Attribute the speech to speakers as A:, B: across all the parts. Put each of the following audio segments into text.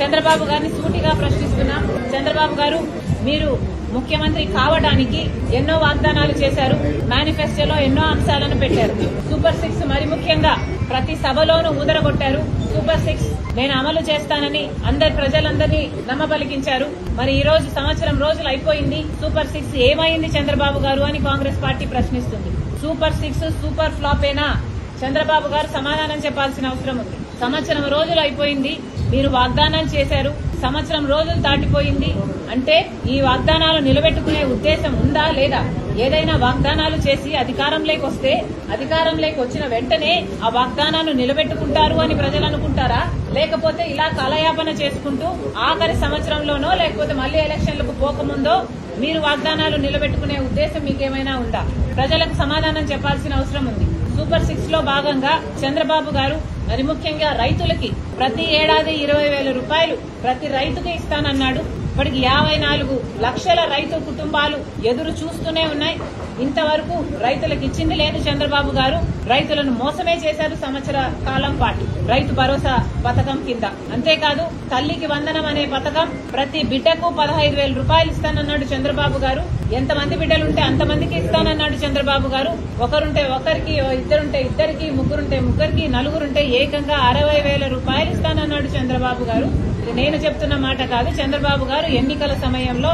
A: చంద్రబాబు గారిని సూటిగా ప్రశ్నిస్తున్నాం. చంద్రబాబు గారు, మీరు ముఖ్యమంత్రి కావడానికి ఎన్నో వాగ్దానాలు చేశారు. మేనిఫెస్టోలో ఎన్నో అంశాలను పెట్టారు. సూపర్ 6 మరి ముఖ్యంగా ప్రతి సభలోనూ ఊదరగొట్టారు. సూపర్ 6 నేను అమలు చేస్తానని ప్రజలందరినీ నమ్మబలికించారు. మరి ఈ రోజు సంవత్సరం రోజులు అయిపోయింది. సూపర్ 6 ఏమైంది చంద్రబాబు గారు అని కాంగ్రెస్ పార్టీ ప్రశ్నిస్తుంది. సూపర్ 6 సూపర్ ఫ్లాపేనా? చంద్రబాబు గారు సమాధానం చెప్పాల్సిన అవసరం ఉంది. సంవత్సరం రోజులు అయిపోయింది. మీరు వాగ్దానాలు చేశారు. సంవత్సరం రోజులు దాటిపోయింది. అంటే ఈ వాగ్దానాలు నిలబెట్టుకునే ఉద్దేశం ఉందా లేదా? ఏదైనా వాగ్దానాలు చేసి అధికారంలోకి వస్తే అధికారంలోకి వచ్చిన వెంటనే ఆ వాగ్దానాలు నిలబెట్టుకుంటారు అని ప్రజలు అనుకుంటారా? లేకపోతే ఇలా కాలయాపన చేసుకుంటూ ఆఖరి సంవత్సరంలోనో లేకపోతే మళ్లీ ఎలక్షన్లకు పోకముందో మీరు వాగ్దానాలు నిలబెట్టుకునే ఉద్దేశం మీకేమైనా ఉందా? ప్రజలకు సమాధానం చెప్పాల్సిన అవసరం ఉంది. సూపర్ 6 లో భాగంగా చంద్రబాబు గారు మరి ముఖ్యంగా రైతులకి ప్రతి ఏడాది 20,000 రూపాయలు ప్రతి రైతుకి ఇస్తానన్నాడు. ఇప్పటికి 54 లక్షల రైతు కుటుంబాలు ఎదురు చూస్తూనే ఉన్నాయి. ఇంతవరకు రైతులకు ఇచ్చింది లేదు చంద్రబాబు గారు. రైతులను మోసమే చేశారు సంవత్సర కాలం పాటు రైతు భరోసా పథకం కింద. అంతేకాదు తల్లికి వందనం అనే పథకం ప్రతి బిడ్డకు 15,000 రూపాయలు ఇస్తానన్నాడు చంద్రబాబు గారు. ఎంతమంది బిడ్డలుంటే అంతమందికి ఇస్తానన్నాడు చంద్రబాబు గారు. ఒకరుంటే ఒకరికి, ఇద్దరుంటే ఇద్దరికి, ముగ్గురుంటే ముగ్గురికి, నలుగురుంటే ఏకంగా 60,000 రూపాయలు ఇస్తానన్నాడు చంద్రబాబు గారు. నేను చెప్తున్న మాట కాదు, చంద్రబాబు గారు ఎన్నికల సమయంలో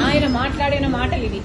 A: ఆయన మాట్లాడిన మాటలు ఇవి.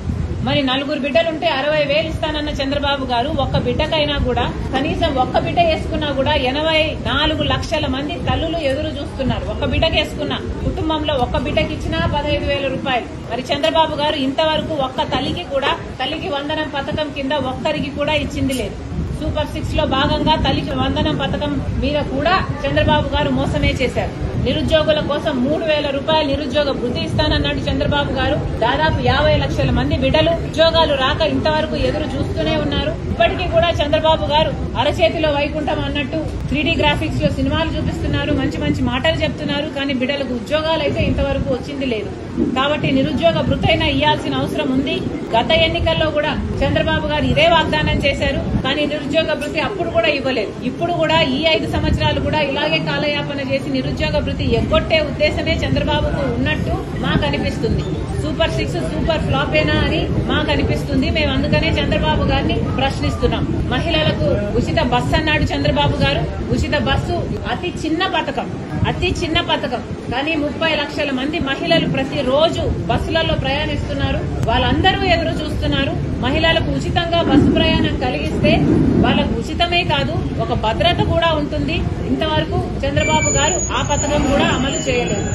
A: మరి నలుగురు బిడ్డలుంటే 60,000 ఇస్తానన్న చంద్రబాబు గారు ఒక్క బిడ్డకైనా కూడా కనీసం ఒక్క బిడ్డ వేసుకున్నా కూడా 84 లక్షల మంది తల్లులు ఎదురు చూస్తున్నారు. ఒక్క బిడ్డకి వేసుకున్న కుటుంబంలో ఒక్క బిడ్డకి ఇచ్చినా 15,000 రూపాయలు. మరి చంద్రబాబు గారు ఇంతవరకు ఒక్క తల్లికి కూడా తల్లికి వందనం పథకం కింద ఒక్కరికి కూడా ఇచ్చింది లేదు. సూపర్ 6 లో భాగంగా తల్లికి వందనం పథకం మీద కూడా చంద్రబాబు గారు మోసమే చేశారు. నిరుద్యోగుల కోసం 3,000 రూపాయలు నిరుద్యోగ వృత్తి ఇస్తానన్నాడు చంద్రబాబు గారు. దాదాపు 50 లక్షల మంది బిడ్డలు ఉద్యోగాలు రాక ఇంతవరకు ఎదురు చూస్తూనే ఉన్నారు. ఇప్పటికీ కూడా చంద్రబాబు గారు అరచేతిలో వైకుంఠం అన్నట్టు 3D గ్రాఫిక్స్ లో సినిమాలు చూపిస్తున్నారు, మంచి మంచి మాటలు చెప్తున్నారు. కానీ బిడ్డలకు ఉద్యోగాలు అయితే ఇంతవరకు వచ్చింది లేదు. కాబట్టి నిరుద్యోగ వృత్తి అయినా ఇయ్యాల్సిన అవసరం ఉంది. గత ఎన్నికల్లో కూడా చంద్రబాబు గారు ఇదే వాగ్దానం చేశారు. కానీ నిరుద్యోగ వృత్తి అప్పుడు కూడా ఇవ్వలేదు. ఇప్పుడు కూడా ఈ 5 సంవత్సరాలు కూడా ఇలాగే కాలయాపన చేసి నిరుద్యోగ వృత్తి ఎగ్గొట్టే ఉద్దేశమే చంద్రబాబుకు ఉన్నట్టు మాకు అనిపిస్తుంది. సూపర్ 6 సూపర్ ఫ్లాపేనా అని మాకు అనిపిస్తుంది. మేము అందుకనే చంద్రబాబు గారిని ప్రశ్నిస్తున్నాం. మహిళలకు ఉచిత బస్సు అన్నాడు చంద్రబాబు గారు. ఉచిత బస్సు అతి చిన్న పథకం కానీ 30 లక్షల మంది మహిళలు ప్రతిరోజు బస్సులలో ప్రయాణిస్తున్నారు. వాళ్ళందరూ ఎదురు చూస్తున్నారు. మహిళలకు ఉచితంగా బస్సు ప్రయాణం కలిగిస్తే వాళ్ళకు ఉచితమే కాదు, ఒక భద్రత కూడా ఉంటుంది. ఇంతవరకు చంద్రబాబు గారు ఆ పథకం కూడా అమలు చేయలేదు.